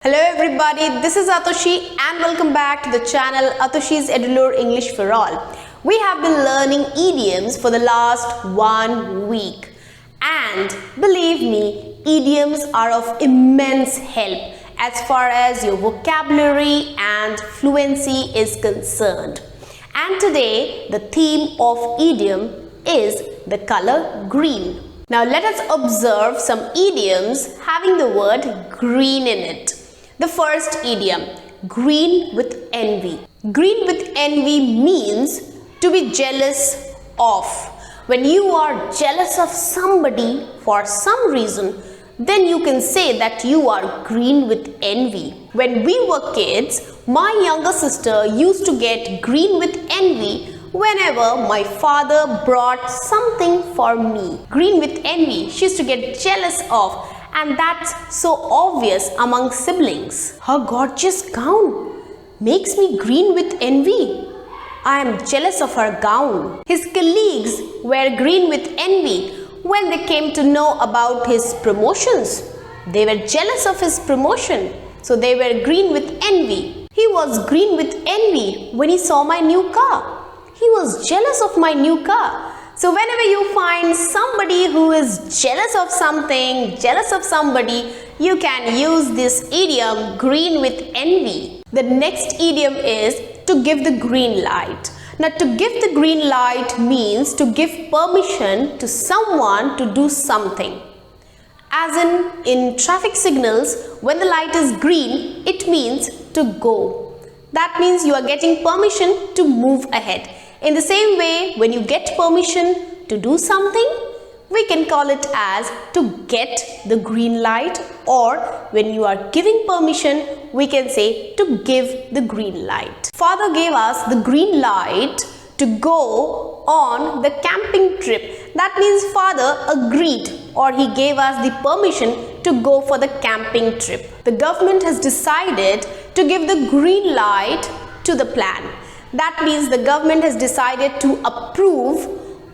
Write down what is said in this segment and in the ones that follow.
Hello everybody, this is Atoshi and welcome back to the channel Atoshi'sEdulore English for All. We have been learning idioms for the last 1 week and believe me, idioms are of immense help as far as your vocabulary and fluency is concerned. And today the theme of idiom is the color green. Now let us observe some idioms having the word green in it. The first idiom, green with envy. Green with envy means to be jealous of. When you are jealous of somebody for some reason, then you can say that you are green with envy. When we were kids, my younger sister used to get green with envy whenever my father brought something for me. Green with envy, she used to get jealous of. And that's so obvious among siblings. Her gorgeous gown makes me green with envy. I am jealous of her gown. His colleagues were green with envy when they came to know about his promotions. They were jealous of his promotion, so they were green with envy. He was green with envy when he saw my new car. He was jealous of my new car. So whenever you find somebody who is jealous of something, jealous of somebody, you can use this idiom green with envy. The next idiom is to give the green light. Now to give the green light means to give permission to someone to do something. As in traffic signals, when the light is green, it means to go. That means you are getting permission to move ahead. In the same way, when you get permission to do something, we can call it as to get the green light, or when you are giving permission, we can say to give the green light. Father gave us the green light to go on the camping trip. That means father agreed, or he gave us the permission to go for the camping trip. The government has decided to give the green light to the plan. That means the government has decided to approve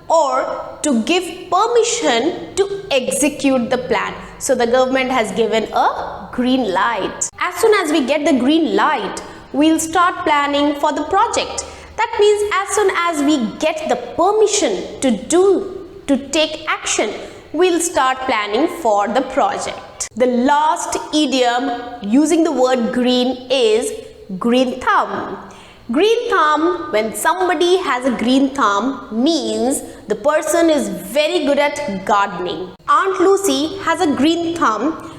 or to give permission to execute the plan. So the government has given a green light. As soon as we get the green light, we'll start planning for the project. That means as soon as we get the permission to take action, we'll start planning for the project. The last idiom using the word green is green thumb. Green thumb, when somebody has a green thumb, means the person is very good at gardening. Aunt Lucy has a green thumb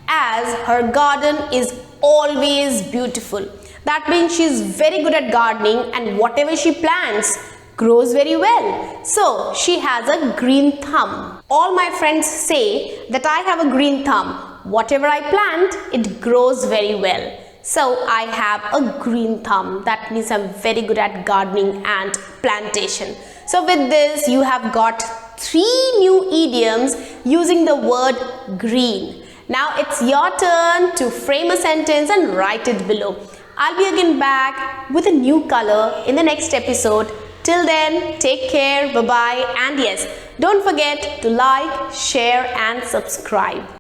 as her garden is always beautiful. That means she is very good at gardening and whatever she plants grows very well. So she has a green thumb. All my friends say that I have a green thumb. Whatever I plant, it grows very well. So I have a green thumb. That means I'm very good at gardening and plantation. So with this, you have got 3 new idioms using the word green. Now it's your turn to frame a sentence and write it below. I'll be again back with a new color in the next episode. Till then, take care, bye-bye, and yes, don't forget to like, share and subscribe.